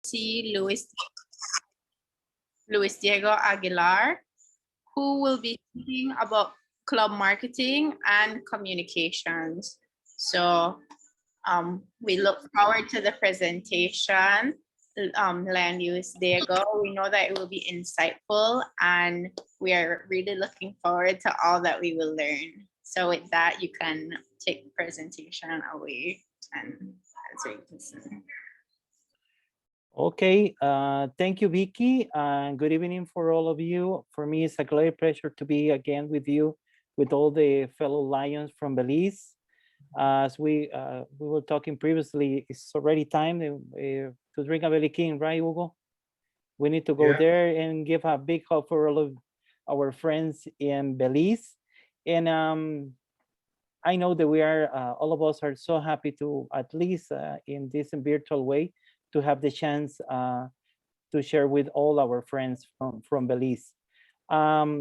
see Luis Diego Aguilar, who will be speaking about club marketing and communications. So we look forward to the presentation. Luis Diego, we know that it will be insightful and we are really looking forward to all that we will learn. So with that, you can take the presentation away and answer your question. Okay, thank you, Vicky, and good evening for all of you. For me, it's a great pleasure to be again with you, with all the fellow Lions from Belize. As we were talking previously, it's already time to drink a Belly King, right, Hugo? We need to go there and give a big hug for all of our friends in Belize. And I know that we are, all of us are so happy to, at least in this virtual way, to have the chance to share with all our friends from Belize.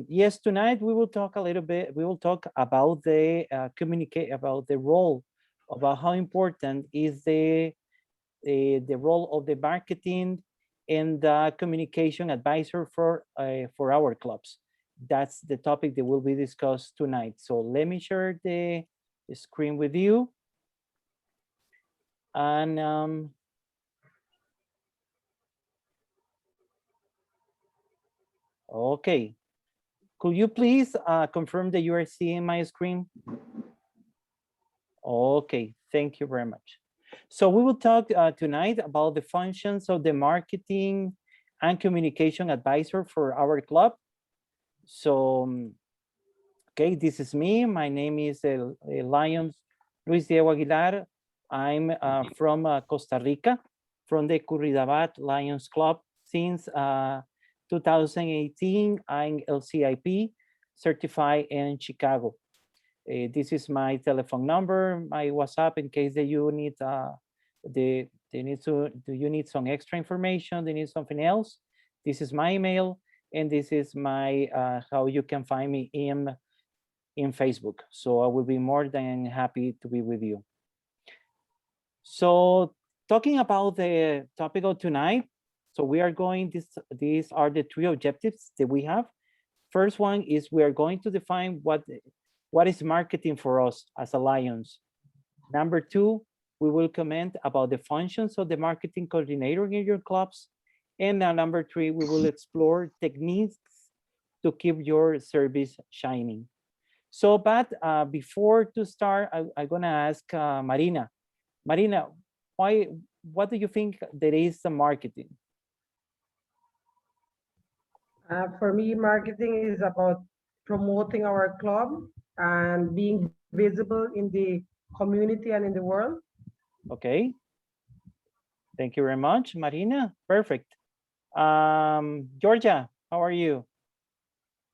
Yes, tonight we will talk a little bit, we will talk about the about the role, about how important is the role of the marketing and the communication advisor for our clubs. That's the topic that will be discussed tonight. So let me share the screen with you. And okay, could you please confirm that you are seeing my screen? Okay, thank you very much. So we will talk tonight about the functions of the marketing and communication advisor for our club. So, okay, this is me. My name is Luis Diego Aguilar. I'm from Costa Rica, from the Curridabat Lions Club. Since 2018, I'm LCIP certified in Chicago. This is my telephone number, my WhatsApp, in case that you need you need some extra information, they need something else. This is my email, and this is my how you can find me in Facebook. So I will be more than happy to be with you. So talking about the topic of tonight, so we are going, these are the three objectives that we have. First one is we are going to define what is marketing for us as Lions. Number two, we will comment about the functions of the marketing coordinator in your clubs. And number three, we will explore techniques to keep your service shining. So, but before to start, I'm gonna ask Marina. Marina, what do you think there is the marketing? For me, marketing is about promoting our club and being visible in the community and in the world. Okay. Thank you very much, Marina. Perfect. Georgia, how are you?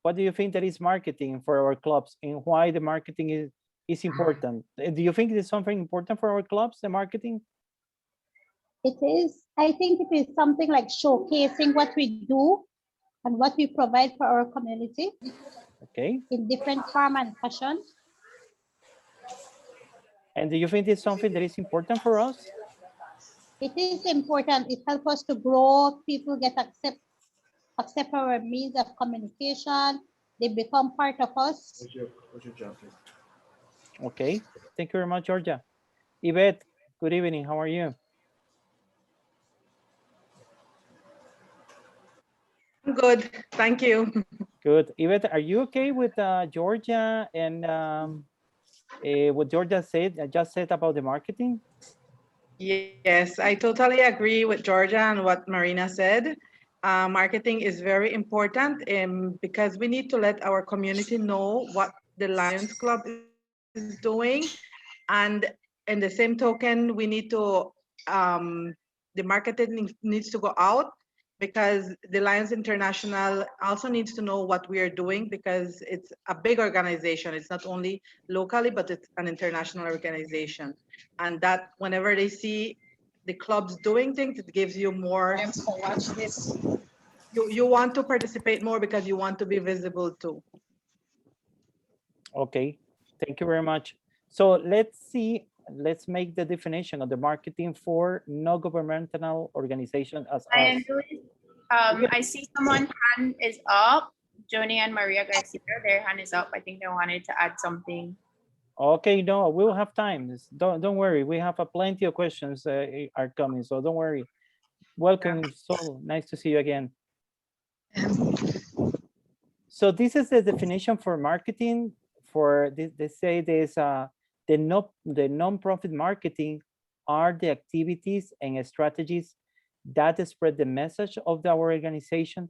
What do you think that is marketing for our clubs, and why the marketing is important? Do you think it is something important for our clubs, the marketing? It is. I think it is something like showcasing what we do and what we provide for our community. Okay. In different form and fashion. And do you think it's something that is important for us? It is important. It helps us to grow. People get accept our means of communication. They become part of us. What's your job? Okay. Thank you very much, Georgia. Yvette, good evening. How are you? I'm good. Thank you. Good. Yvette, are you okay with Georgia and what Georgia just said about the marketing? Yes, I totally agree with Georgia and what Marina said. Marketing is very important because we need to let our community know what the Lions Club is doing. And in the same token, we need to, the marketing needs to go out, because the Lions International also needs to know what we are doing, because it's a big organization. It's not only locally, but it's an international organization. And that whenever they see the clubs doing things, it gives you more, watch this. You want to participate more because you want to be visible too. Okay, thank you very much. So let's see let's make the definition of the marketing for non-governmental organization as I us. I see someone hand is up. Joni and Maria Garcia, their hand is up. I think they wanted to add something. Okay, no, we'll have time. Don't worry. We have plenty of questions are coming, so don't worry. Welcome, Sol. Nice to see you again. So this is the definition for marketing. For this, they say there's the non-profit marketing are the activities and strategies that spread the message of our organization,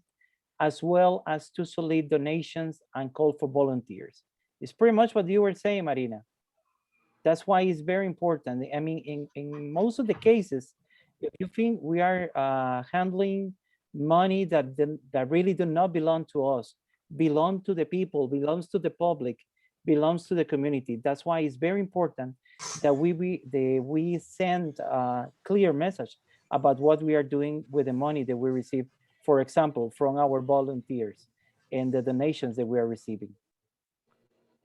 as well as to solicit donations and call for volunteers. It's pretty much what you were saying, Marina. That's why it's very important. I mean, in most of the cases, if you think we are handling money that really do not belong to us, belong to the people, belongs to the public, belongs to the community. That's why it's very important that we send a clear message about what we are doing with the money that we receive, for example, from our volunteers and the donations that we are receiving.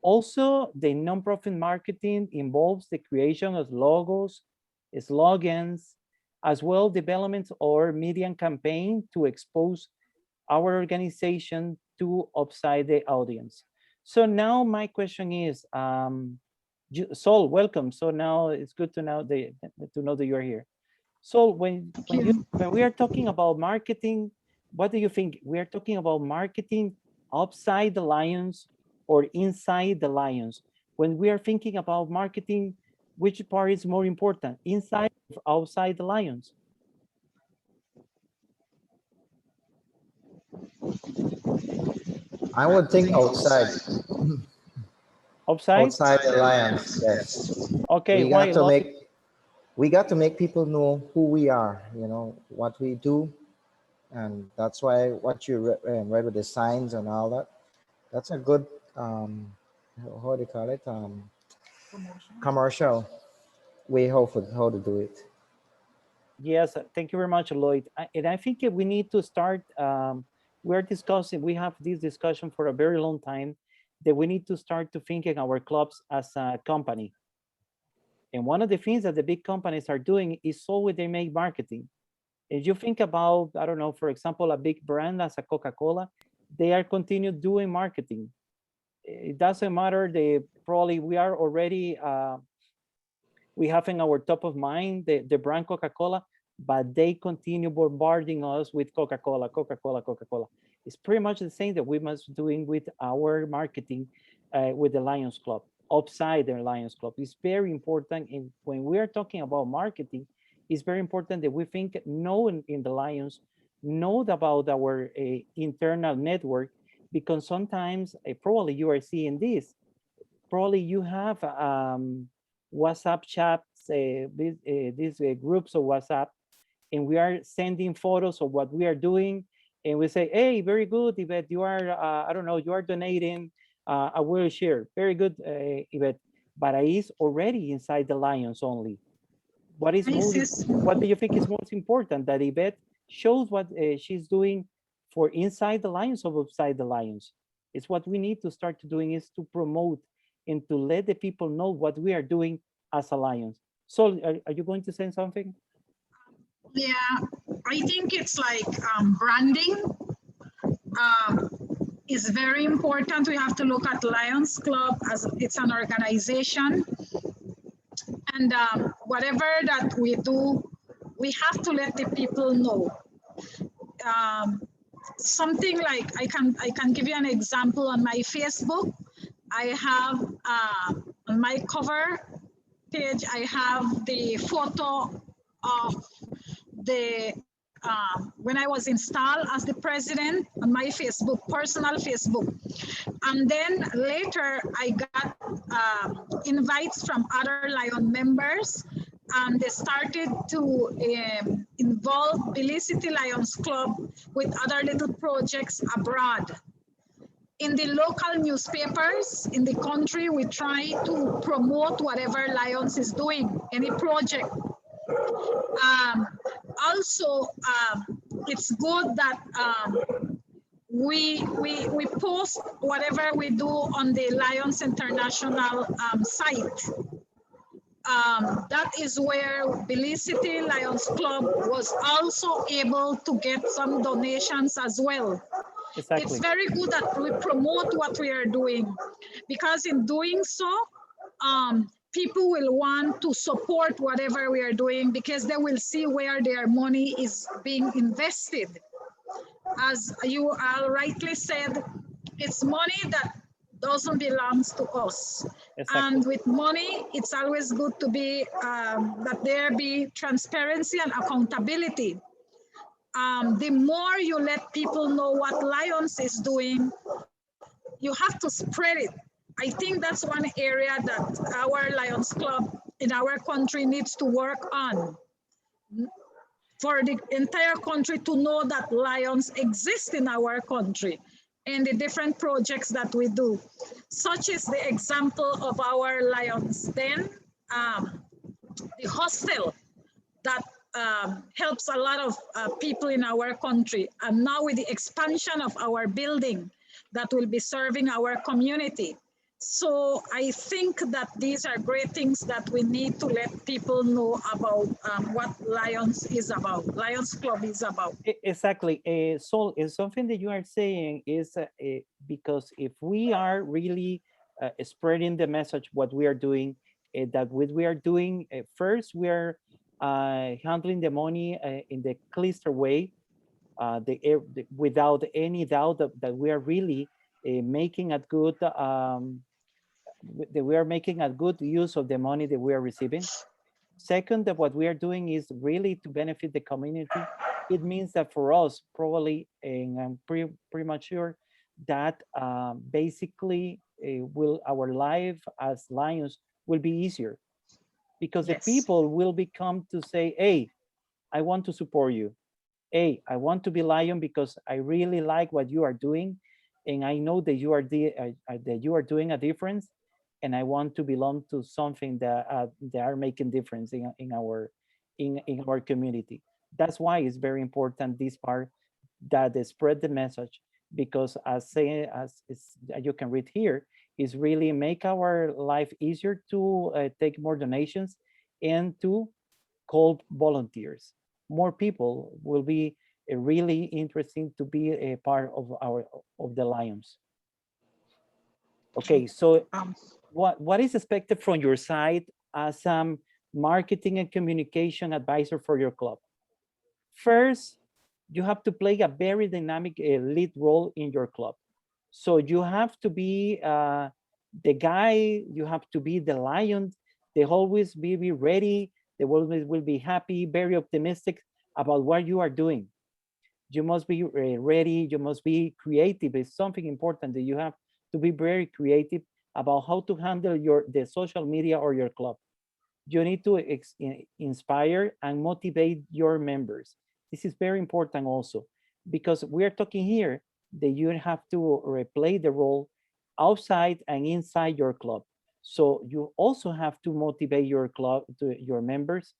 Also, the nonprofit marketing involves the creation of logos, slogans, as well development or media campaign to expose our organization to outside the audience. So now my question is, Sol, welcome. So now it's good to know that you're here. So when we are talking about marketing, what do you think? We are talking about marketing outside the Lions or inside the Lions? When we are thinking about marketing, which part is more important, inside or outside the Lions? I would think outside. Outside? Outside the Lions, yes. Okay, we got to make people know who we are, you know, what we do. And that's why what you read with the signs and all that, that's a good, how do you call it? Commercial way how to do it. Yes, thank you very much, Lloyd. And I think we need to start, we have this discussion for a very long time, that we need to start to thinking our clubs as a company. And one of the things that the big companies are doing is always they make marketing. If you think about, I don't know, for example, a big brand as a Coca-Cola, they are continue doing marketing. It doesn't matter, probably we are already, we have in our top of mind the brand Coca-Cola, but they continue bombarding us with Coca-Cola, Coca-Cola, Coca-Cola. It's pretty much the same that we must doing with our marketing with the Lions Club, outside the Lions Club. It's very important, and when we are talking about marketing, it's very important that we think, know in the Lions, know about our internal network, because sometimes probably you are seeing this. Probably you have WhatsApp chats, these groups of WhatsApp, and we are sending photos of what we are doing, and we say, hey, very good, Yvette, you are, I don't know, you are donating a wheelchair. Very good, Yvette. But it's already inside the Lions only. What do you think is most important? That Yvette shows what she's doing for inside the Lions or outside the Lions? It's what we need to start doing, is to promote and to let the people know what we are doing as a Lions. So are you going to say something? Yeah, I think it's like branding is very important. We have to look at Lions Club as it's an organization. And whatever that we do, we have to let the people know. Something like, I can give you an example. On my Facebook, I have on my cover page, I have the photo of the when I was installed as the president on my Facebook, personal Facebook. And then later I got invites from other Lion members, and they started to involve Belicity Lions Club with other little projects abroad. In the local newspapers in the country, we try to promote whatever Lions is doing, any project. Also, it's good that we post whatever we do on the Lions International site. that is where Belize City Lions Club was also able to get some donations as well. Exactly. It's very good that we promote what we are doing, because in doing so, people will want to support whatever we are doing, because they will see where their money is being invested. As you all rightly said, it's money that doesn't belong to us. Exactly. And with money, it's always good to be that there be transparency and accountability. The more you let people know what Lions is doing, you have to spread it. I think that's one area that our Lions Club in our country needs to work on, for the entire country to know that Lions exist in our country and the different projects that we do. Such is the example of our Lions Den, the hostel that helps a lot of people in our country. And now with the expansion of our building that will be serving our community. So I think that these are great things that we need to let people know about what Lions is about, Lions Club is about. Exactly. So something that you are saying is because if we are really spreading the message, what we are doing, that what we are doing, first we are handling the money in the clearer way, without any doubt that we are really making a good that we are making a good use of the money that we are receiving. Second, that what we are doing is really to benefit the community. It means that for us, probably, and I'm pretty much sure that basically will our life as Lions will be easier, because Yes. the people will become to say, hey, I want to support you. Hey, I want to be Lion because I really like what you are doing, and I know that you are doing a difference, and I want to belong to something that are making difference in our community. That's why it's very important, this part, that they spread the message, because as you can read here, is really make our life easier to take more donations and to call volunteers. More people will be really interesting to be a part of the Lions. Okay, so what is expected from your side as marketing and communication advisor for your club? First, you have to play a very dynamic lead role in your club. So you have to be the guy, you have to be the lion. They always be ready, they always will be happy, very optimistic about what you are doing. You must be ready, you must be creative. It's something important that you have to be very creative about how to handle the social media or your club. You need to inspire and motivate your members. This is very important also, because we're talking here that you have to play the role outside and inside your club. So you also have to motivate your club, your members,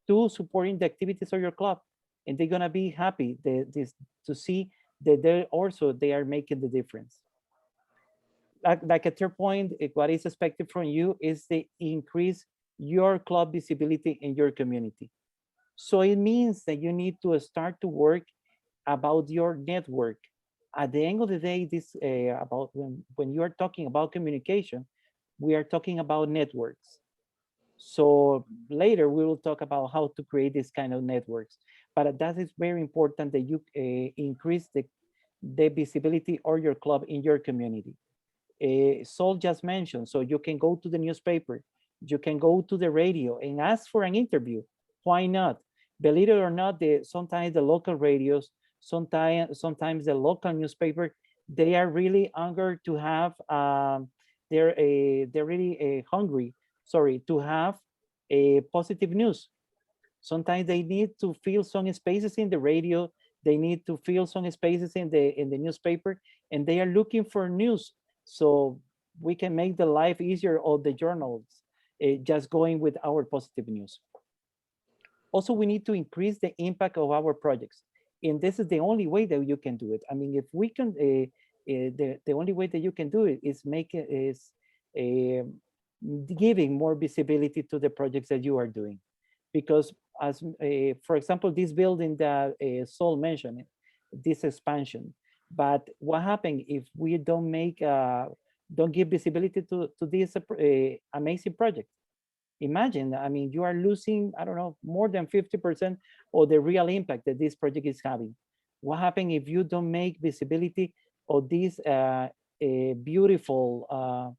to supporting the activities of your club, and they're gonna be happy to see that they are making the difference. Like at your point, what is expected from you is to increase your club visibility in your community. So it means that you need to start to work about your network. At the end of the day, this about when you are talking about communication, we are talking about networks. So later we will talk about how to create this kind of networks. But that is very important that you increase the visibility of your club in your community. Sol just mentioned, so you can go to the newspaper, you can go to the radio and ask for an interview. Why not? Believe it or not, sometimes the local radios, sometimes the local newspaper, they are really eager to have, they're really hungry, sorry, to have a positive news. Sometimes they need to fill some spaces in the radio, they need to fill some spaces in the newspaper, and they are looking for news. So we can make the life easier of the journals, just going with our positive news. Also, we need to increase the impact of our projects. And this is the only way that you can do it. I mean, if we can, the only way that you can do it is giving more visibility to the projects that you are doing. Because as, for example, this building that Sol mentioned, this expansion, but what happens if we don't make, don't give visibility to this amazing project? Imagine, I mean, you are losing, I don't know, more than 50% of the real impact that this project is having. What happens if you don't make visibility of this beautiful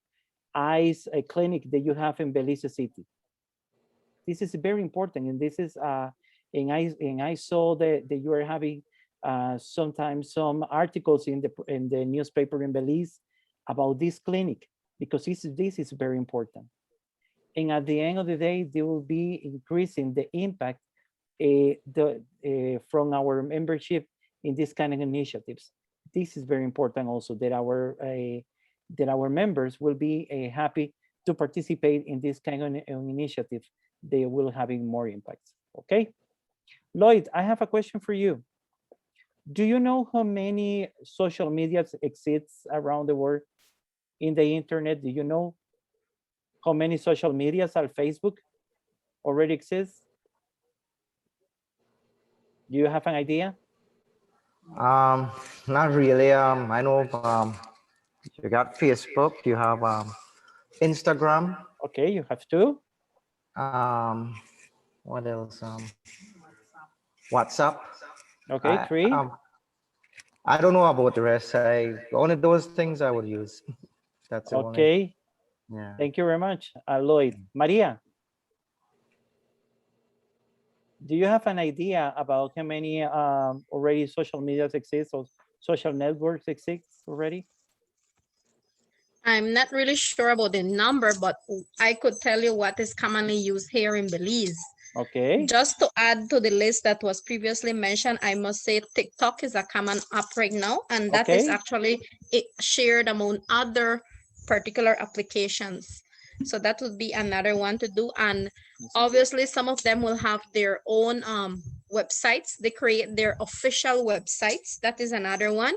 eyes clinic that you have in Belize City? This is very important, and this is, and I saw that you are having sometimes some articles in the newspaper in Belize about this clinic, because this is very important. And at the end of the day, they will be increasing the impact from our membership in this kind of initiatives. This is very important also, that our members will be happy to participate in this kind of initiative. They will having more impacts. Okay, Lloyd, I have a question for you. Do you know how many social medias exists around the world in the internet? Do you know how many social medias are Facebook already exists? Do you have an idea? Not really. I know you got Facebook, you have Instagram. Okay, you have two. What else? WhatsApp. Okay, three. I don't know about the rest. Only those things I would use. That's the only. Okay. Yeah. Thank you very much, Lloyd. Maria, do you have an idea about how many already social medias exist or social networks exist already? I'm not really sure about the number, but I could tell you what is commonly used here in Belize. Okay. Just to add to the list that was previously mentioned, I must say TikTok is a common app right now, and that is actually shared among other particular applications. So that would be another one to do. And obviously some of them will have their own websites. They create their official websites. That is another one.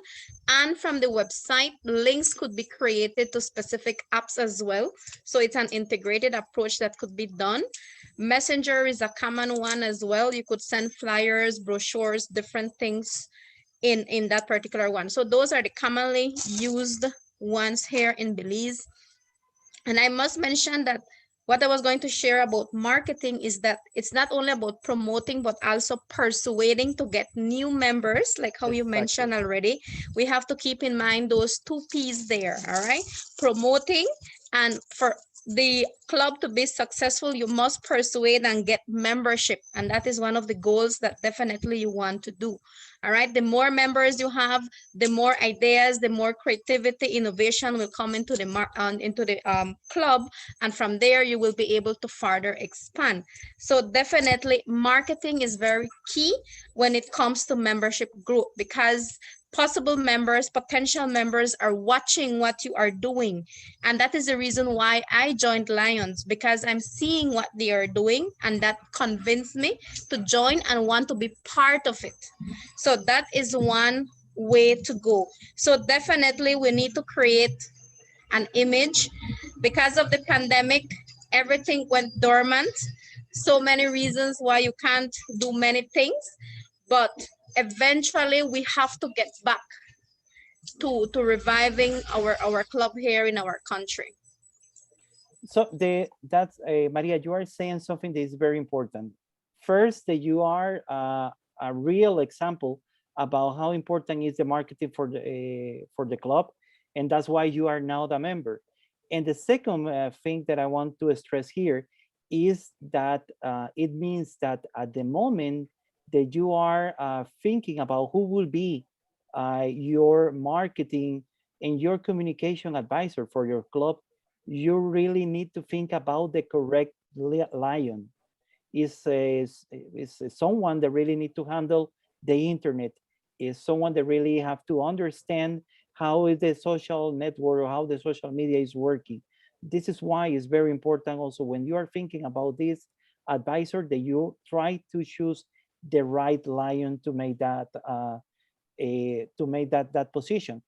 And from the website, links could be created to specific apps as well. So it's an integrated approach that could be done. Messenger is a common one as well. You could send flyers, brochures, different things in that particular one. So those are the commonly used ones here in Belize. And I must mention that what I was going to share about marketing is that it's not only about promoting, but also persuading to get new members, like how you mentioned already. We have to keep in mind those two P's there, all right? Promoting, and for the club to be successful, you must persuade and get membership. And that is one of the goals that definitely you want to do. All right, the more members you have, the more ideas, the more creativity, innovation will come into the club, and from there you will be able to further expand. So definitely marketing is very key when it comes to membership group, because possible members, potential members are watching what you are doing. And that is the reason why I joined Lions, because I'm seeing what they are doing, and that convinced me to join and want to be part of it. So that is one way to go. So definitely we need to create an image. Because of the pandemic, everything went dormant. So many reasons why you can't do many things, but eventually we have to get back to reviving our club here in our country. So that's Maria, you are saying something that is very important. First, that you are a real example about how important is the marketing for the club, and that's why you are now the member. And the second thing that I want to stress here is that it means that at the moment that you are thinking about who will be your marketing and your communication advisor for your club, you really need to think about the correct lion. Is someone that really need to handle the internet, is someone that really have to understand how is the social network or how the social media is working. This is why it's very important also when you are thinking about this advisor that you try to choose the right lion to make that that position.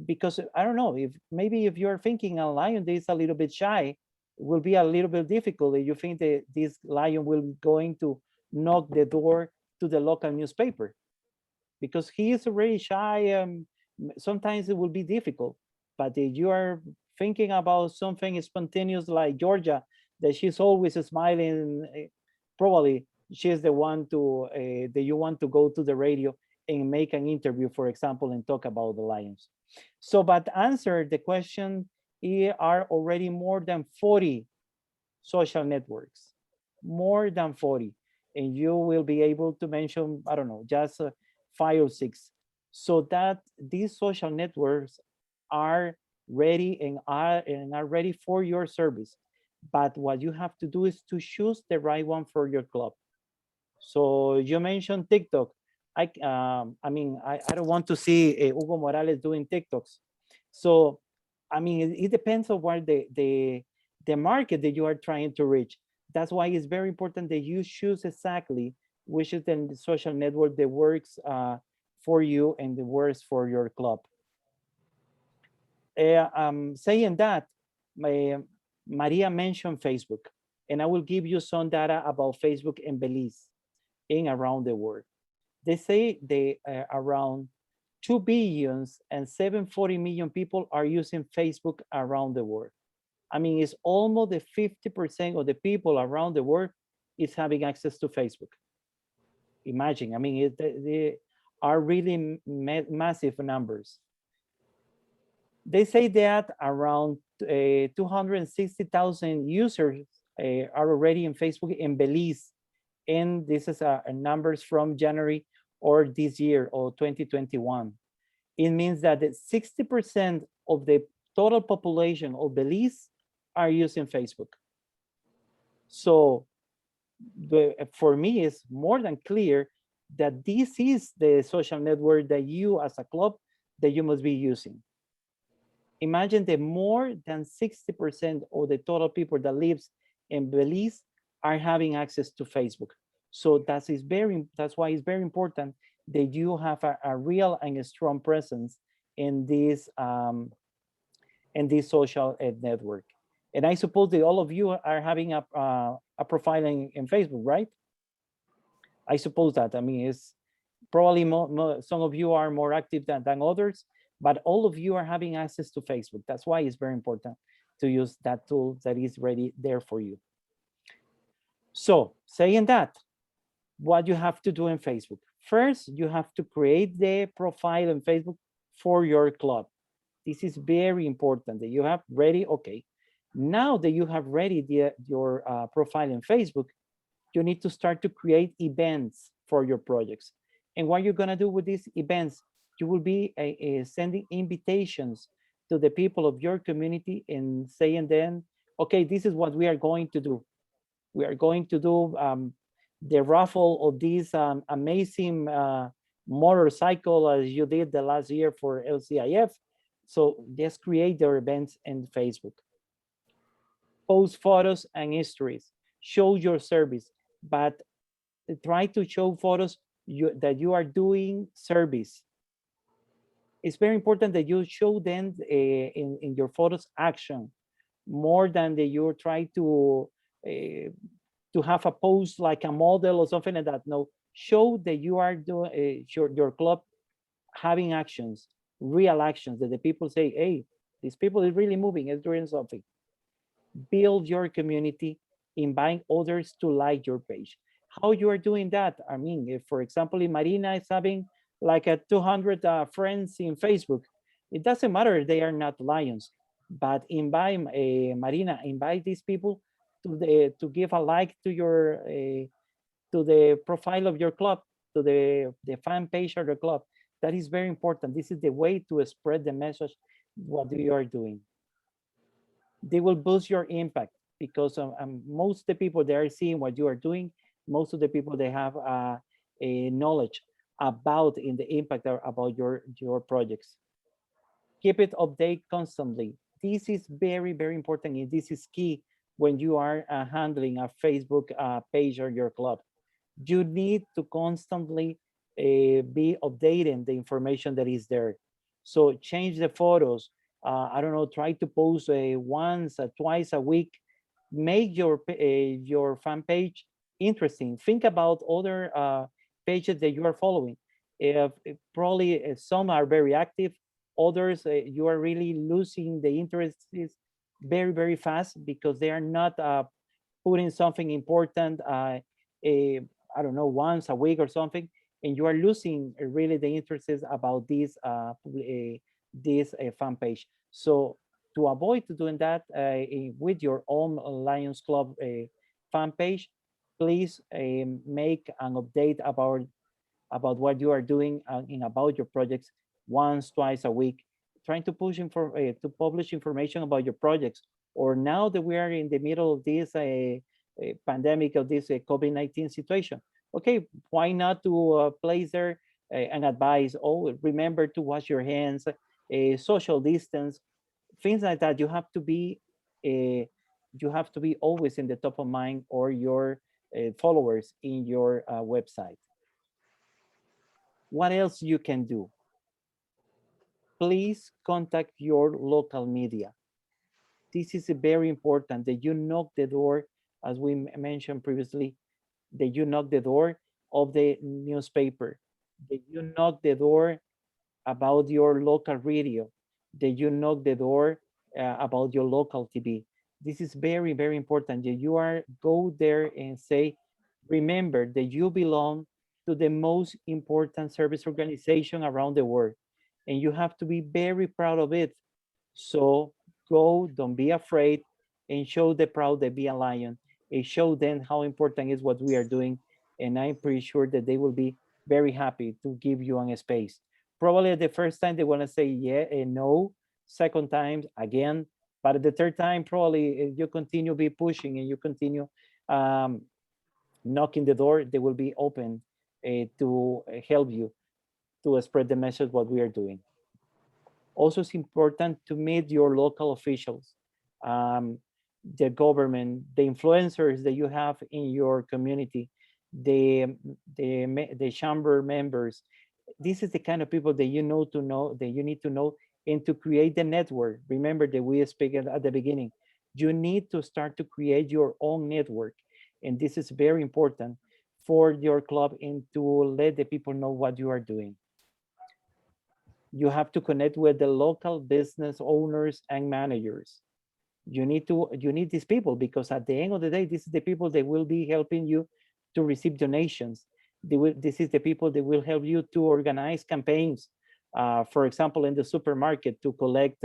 Because I don't know, if maybe if you're thinking a lion that is a little bit shy, will be a little bit difficult if you think that this lion will be going to knock the door to the local newspaper, because he is already shy. Sometimes it will be difficult, but if you are thinking about something spontaneous like Georgia, that she's always smiling, probably she's the one to that you want to go to the radio and make an interview, for example, and talk about the lions. So, but answer the question, are already more than 40 social networks, more than 40. And you will be able to mention, I don't know, just 5 or 6. So that these social networks are ready and are ready for your service. But what you have to do is to choose the right one for your club. So you mentioned TikTok. I mean, I don't want to see Hugo Morales doing TikToks. So, I mean, it depends on what the market that you are trying to reach. That's why it's very important that you choose exactly which is the social network that works for you and that works for your club. Saying that, Maria mentioned Facebook, and I will give you some data about Facebook in Belize and around the world. They say they around 2 billions and 740 million people are using Facebook around the world. I mean, it's almost the 50% of the people around the world is having access to Facebook. Imagine, I mean, they are really massive numbers. They say that around 260,000 users are already in Facebook in Belize. And this is numbers from January or this year or 2021. It means that 60% of the total population of Belize are using Facebook. So for me, it's more than clear that this is the social network that you as a club that you must be using. Imagine that more than 60% of the total people that lives in Belize are having access to Facebook. So that's why it's very important that you have a real and a strong presence in this social network. And I suppose that all of you are having a profile in Facebook, right? I suppose that. I mean, it's probably some of you are more active than others, but all of you are having access to Facebook. That's why it's very important to use that tool that is ready there for you. So saying that, what you have to do in Facebook. First, you have to create the profile in Facebook for your club. This is very important that you have ready. Okay, now that you have ready your profile in Facebook, you need to start to create events for your projects. And what you're gonna do with these events, you will be sending invitations to the people of your community and saying then, okay, this is what we are going to do. We are going to do the raffle of this amazing motorcycle as you did the last year for LCIF. So just create their events in Facebook. Post photos and histories. Show your service, but try to show photos that you are doing service. It's very important that you show them in your photos action, more than that you try to have a post like a model or something like that. No, show that you are doing your club having actions, real actions that the people say, hey, these people is really moving, it's doing something. Build your community, invite others to like your page. How you are doing that? I mean, if, for example, if Marina is having like a 200 friends in Facebook, it doesn't matter if they are not lions, but invite Marina, invite these people to give a like to your to the profile of your club, to the fan page of the club. That is very important. This is the way to spread the message what you are doing. They will boost your impact because most of the people that are seeing what you are doing, most of the people they have a knowledge about in the impact about your projects. Keep it update constantly. This is very, very important, and this is key when you are handling a Facebook page or your club. You need to constantly be updating the information that is there. So change the photos. I don't know, try to post once, twice a week make your fan page interesting. Think about other pages that you are following. If probably some are very active, others you are really losing the interest is very, very fast because they are not putting something important, I don't know, once a week or something, and you are losing really the interest about this fan page. So to avoid doing that with your own Lions Club fan page, please make an update about what you are doing and about your projects once, twice a week, trying to to publish information about your projects. Or now that we are in the middle of this pandemic, of this COVID-19 situation, okay, why not to place there an advice? Oh, remember to wash your hands, social distance, things like that. You have to be always in the top of mind or your followers in your website. What else you can do? Please contact your local media. This is very important that you knock the door, as we mentioned previously, that you knock the door of the newspaper, that you knock the door about your local radio, that you knock the door about your local TV. This is very, very important that you go there and say, remember that you belong to the most important service organization around the world, and you have to be very proud of it. So go, don't be afraid, and show the proud that be a lion, and show them how important is what we are doing. And I'm pretty sure that they will be very happy to give you a space. Probably the first time they want to say yeah and no, second time again, but the third time probably you continue be pushing and you continue knocking the door, they will be open to help you to spread the message what we are doing. Also, it's important to meet your local officials, the government, the influencers that you have in your community, the chamber members. This is the kind of people that you that you need to know, and to create the network. Remember that we speak at the beginning. You need to start to create your own network, and this is very important for your club and to let the people know what you are doing. You have to connect with the local business owners and managers. You need these people, because at the end of the day, this is the people that will be helping you to receive donations. This is the people that will help you to organize campaigns, for example, in the supermarket, to collect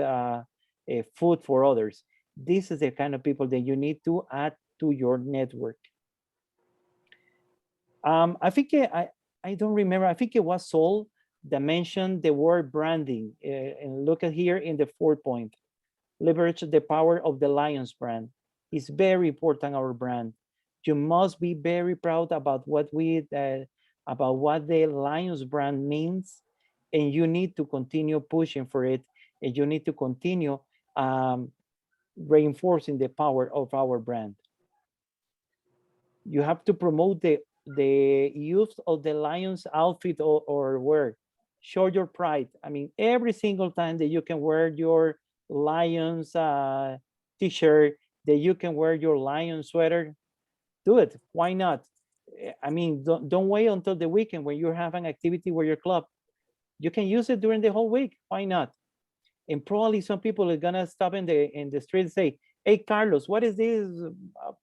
food for others. This is the kind of people that you need to add to your network. I think I don't remember. I think it was Sol that mentioned the word branding. And look at here in the 4th point. Leverage the power of the Lions brand. It's very important, our brand. You must be very proud about what the Lions brand means, and you need to continue pushing for it, and you need to continue reinforcing the power of our brand. You have to promote the use of the Lions outfit or wear. Show your pride. I mean, every single time that you can wear your Lions t-shirt, that you can wear your Lion sweater, do it. Why not? I mean, don't wait until the weekend when you have an activity with your club. You can use it during the whole week. Why not? And probably some people are gonna stop in the street and say, "Hey, Carlos, what is this?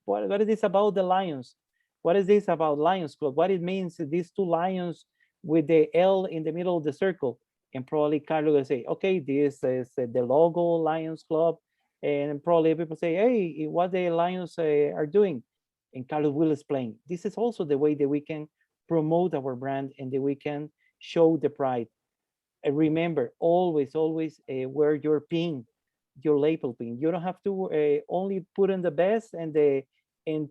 What is this about the Lions? What is this about Lions Club? What it means, these 2 lions with the L in the middle of the circle?" And probably Carlos will say, "Okay, this is the logo Lions Club." And probably people say, "Hey, what the Lions are doing?" And Carlos will explain. This is also the way that we can promote our brand and that we can show the pride. And remember, always wear your pin, your label pin. You don't have to only put in the best and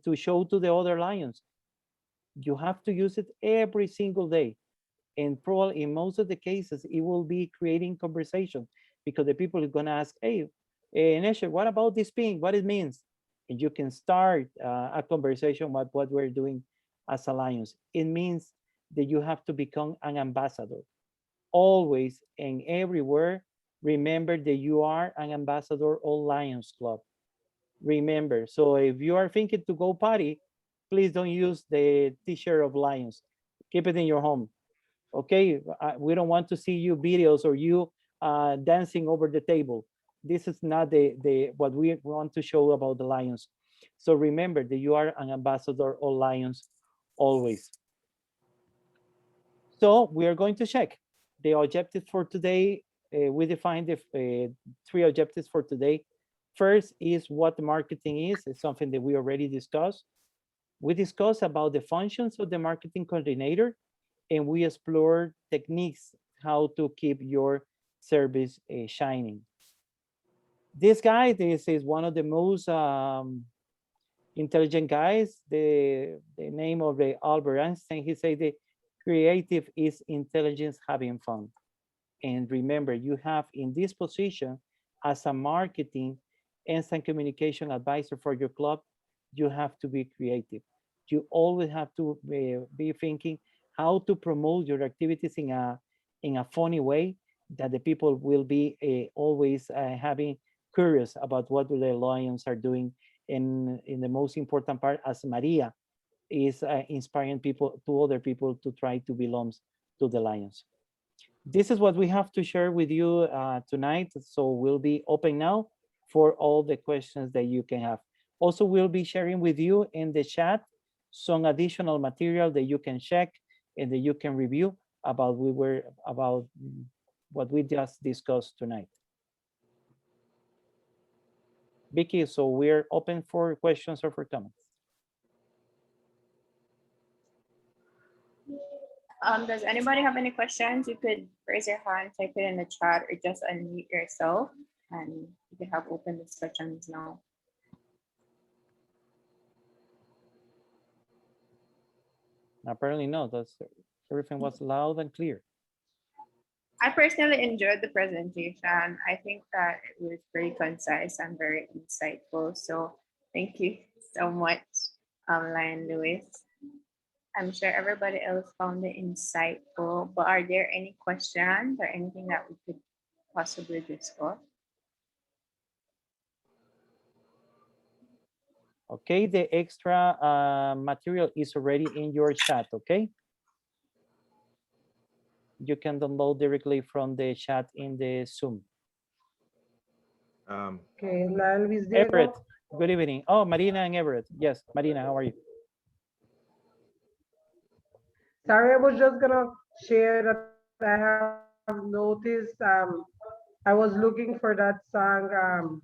to show to the other Lions. You have to use it every single day. And probably in most of the cases, it will be creating conversation, because the people are gonna ask, "Hey, Nesher, what about this pin? What it means?" And you can start a conversation about what we're doing as Lions. It means that you have to become an ambassador. Always and everywhere, remember that you are an ambassador of Lions Club. Remember, so if you are thinking to go party, please don't use the t-shirt of Lions. Keep it in your home. Okay, we don't want to see you videos or you dancing over the table. This is not the what we want to show about the Lions. So remember that you are an ambassador of Lions always. So we are going to check the objectives for today. We defined the 3 objectives for today. First is what marketing is. It's something that we already discussed. We discussed about the functions of the marketing coordinator, and we explored techniques how to keep your service shining. This guy, this is one of the most intelligent guys. The name of the Albert Einstein, he said the creative is intelligence having fun. And remember, you have in this position as a marketing and some communication advisor for your club, you have to be creative. You always have to be thinking how to promote your activities in a funny way that the people will be always having curious about what the Lions are doing. And in the most important part, as Maria is inspiring people to other people to try to belong to the Lions. This is what we have to share with you tonight. So we'll be open now for all the questions that you can have. Also, we'll be sharing with you in the chat some additional material that you can check and that you can review about what we just discussed tonight. Vicky, so we're open for questions or for comments. Does anybody have any questions? You could raise your hand, type it in the chat, or just unmute yourself, and you can have open discussions now. Apparently no, everything was loud and clear. I personally enjoyed the presentation. I think that it was very concise and very insightful. So thank you so much, Lion Lewis. I'm sure everybody else found it insightful, but are there any questions or anything that we could possibly discuss? Okay, the extra material is already in your chat, okay? You can download directly from the chat in the Zoom. Okay, Lyle is there. Everett, good evening. Oh, Marina and Everett. Yes, Marina, how are you? Sorry, I was just gonna share that I have noticed. I was looking for that song,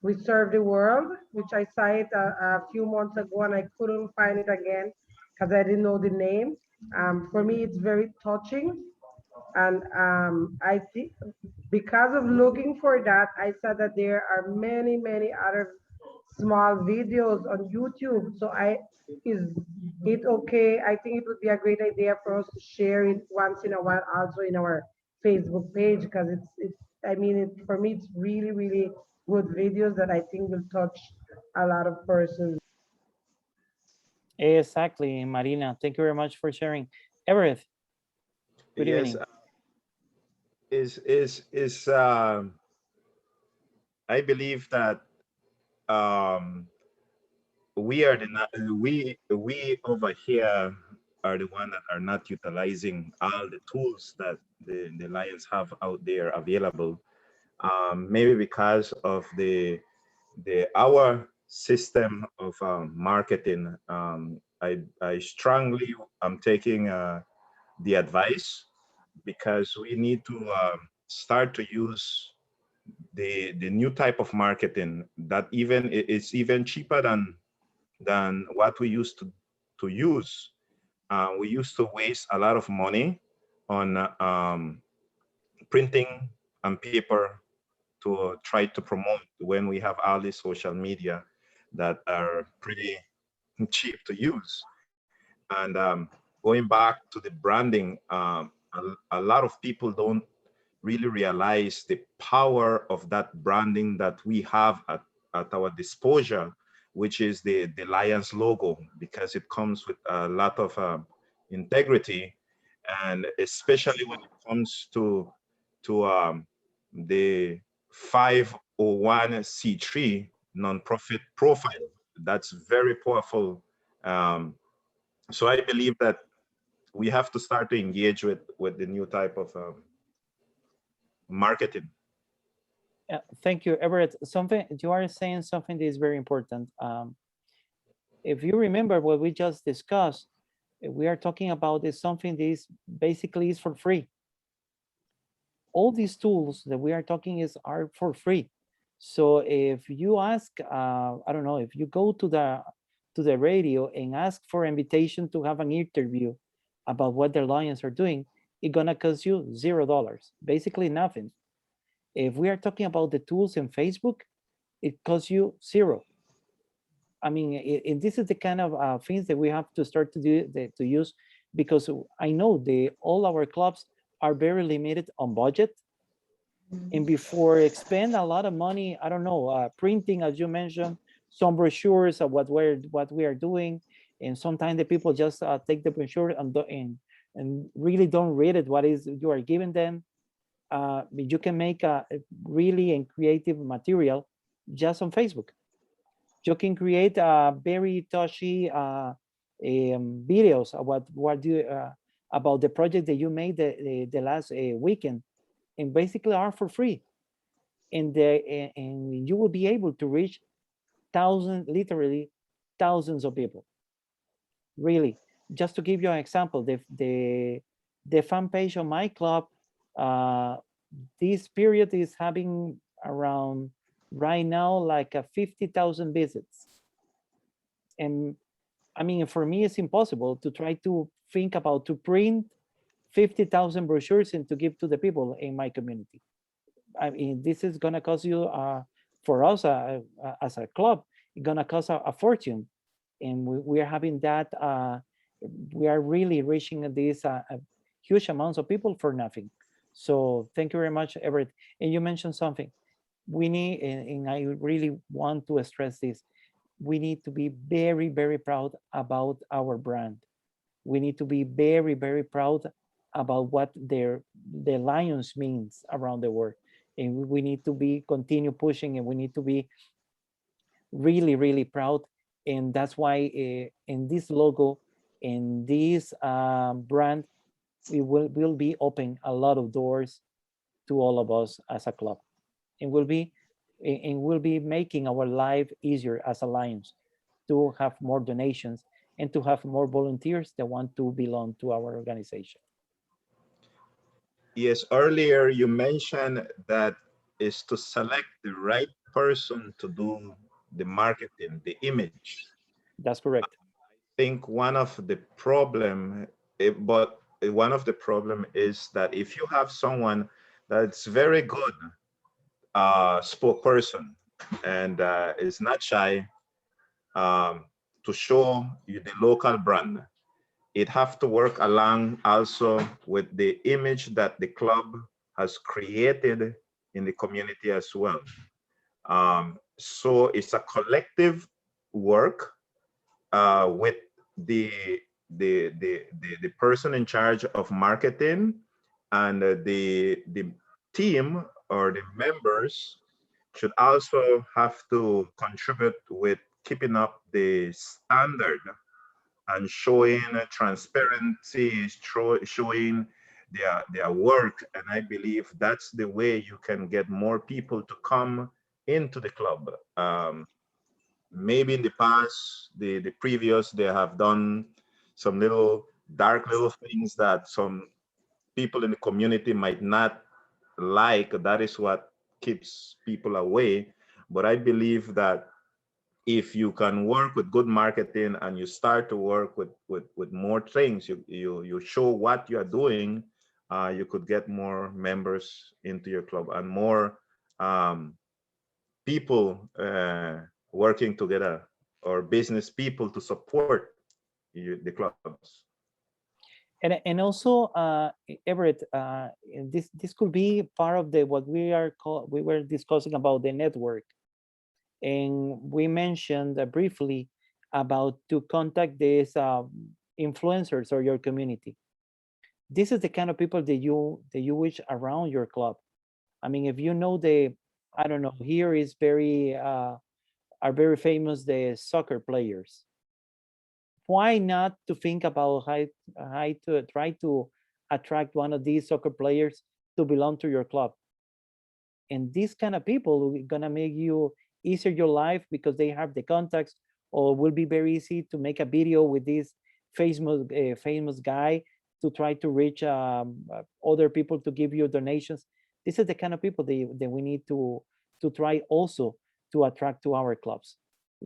"We Serve the World," which I saw it a few months ago, and I couldn't find it again because I didn't know the name. For me, it's very touching, and I think because of looking for that, I saw that there are many other small videos on YouTube. So is it okay? I think it would be a great idea for us to share it once in a while, also in our Facebook page, because I mean, for me, it's really good videos that I think will touch a lot of persons. Exactly, Marina. Thank you very much for sharing. Everett, good evening. I believe that we are we over here are the one that are not utilizing all the tools that the Lions have out there available. Maybe because of our system of marketing. I strongly am taking the advice, because we need to start to use the new type of marketing that it's even cheaper than what we used to use. We used to waste a lot of money on printing and paper to try to promote, when we have all these social media that are pretty cheap to use. And going back to the branding, a lot of people don't really realize the power of that branding that we have at our disposal, which is the Lions logo, because it comes with a lot of integrity, and especially when it comes to the 501c3, nonprofit profile. That's very powerful. So I believe that we have to start to engage with the new type of marketing. Thank you, Everett. Something you are saying something that is very important. If you remember what we just discussed, we are talking about is something that is basically is for free. All these tools that we are talking are for free. So if you ask, I don't know, if you go to the radio and ask for invitation to have an interview about what the Lions are doing, it's gonna cost you $0, basically nothing. If we are talking about the tools in Facebook, it costs you zero. I mean, this is the kind of things that we have to start to do to use, because I know all our clubs are very limited on budget, and before expend a lot of money, I don't know, printing, as you mentioned, some brochures of what we are doing, and sometimes the people just take the brochure and really don't read it. What is you are giving them? You can make a really and creative material just on Facebook. You can create very touchy videos about about the project that you made the last weekend, and basically are for free, and you will be able to reach literally thousands of people. Really, just to give you an example, the fan page of my club, this period is having around right now like 50,000 visits. And I mean, for me, it's impossible to try to think about to print 50,000 brochures and to give to the people in my community. I mean, this is gonna cost you, for us as a club, it's gonna cost a fortune. And we are having that, we are really reaching these huge amounts of people for nothing. So thank you very much, Everett. And you mentioned something. We need, and I really want to stress this, we need to be very, very proud about our brand. We need to be very, very proud about what the Lions means around the world. And we need to be continue pushing, and we need to be really, really proud. And that's why in this logo, in this brand, we will be open a lot of doors to all of us as a club, and we'll be making our life easier as Alliance to have more donations and to have more volunteers that want to belong to our organization. Yes, earlier you mentioned that is to select the right person to do the marketing, the image. That's correct. I think one of the problem, one of the problem is that if you have someone that's very good spokesperson and is not shy to show you the local brand, it have to work along also with the image that the club has created in the community as well. So it's a collective work with the person in charge of marketing, and the team or the members should also have to contribute with keeping up the standard and showing transparency, showing their work. And I believe that's the way you can get more people to come into the club. Maybe in the past, the previous, they have done some dark little things that some people in the community might not like. That is what keeps people away. But I believe that if you can work with good marketing and you start to work with more things, you show what you are doing, you could get more members into your club and more people working together, or business people to support the clubs. And also, Everett, this could be part of what we were discussing about the network, and we mentioned briefly about to contact these influencers or your community. This is the kind of people that you wish around your club. I mean, if you know I don't know, here is very are very famous, the soccer players. Why not to think about how to try to attract one of these soccer players to belong to your club? And these kind of people are gonna make you easier your life because they have the contacts, or will be very easy to make a video with this famous guy to try to reach other people to give you donations. This is the kind of people that we need to try also to attract to our clubs.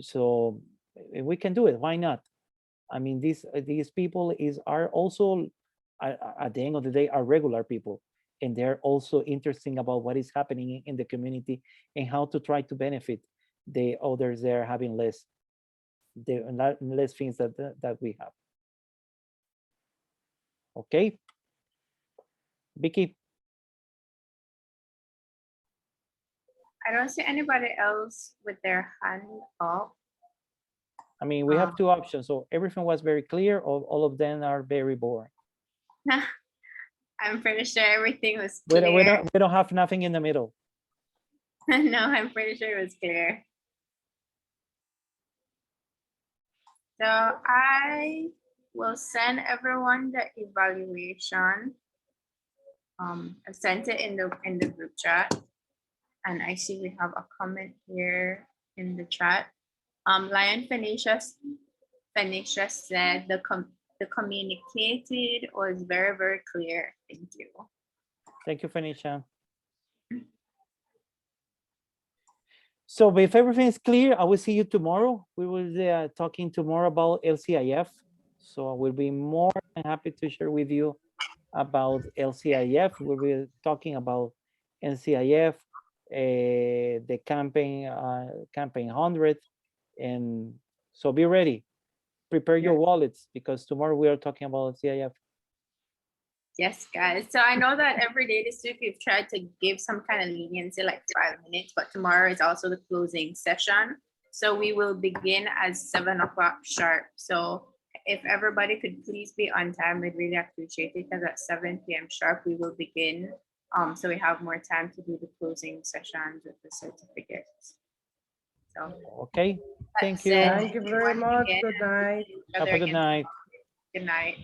So we can do it. Why not? I mean, these people are also at the end of the day are regular people, and they're also interesting about what is happening in the community and how to try to benefit the others that are having less things that we have. Okay, Vicky. I don't see anybody else with their hand up. I mean, we have two options. So everything was very clear, or all of them are very boring. I'm pretty sure everything was clear. We don't have nothing in the middle. No, I'm pretty sure it was clear. So I will send everyone the evaluation. I sent it in the group chat, and I see we have a comment here in the chat. Lion Phoenicia said the communicated was very, very clear. Thank you. Thank you, Phoenicia. So if everything is clear, I will see you tomorrow. We will be talking tomorrow about LCIF. So I will be more than happy to share with you about LCIF. We'll be talking about NCIF, the campaign 100. And so be ready. Prepare your wallets, because tomorrow we are talking about LCIF. Yes, guys. So I know that every day this week we've tried to give some kind of leniency, like 5 minutes, but tomorrow is also the closing session. So we will begin at 7 o'clock sharp. So if everybody could please be on time, we'd really appreciate it, because at 7 p.m. sharp we will begin. So we have more time to do the closing sessions with the certificates. So okay, thank you. Thank you very much. Good night. Have a good night. Good night.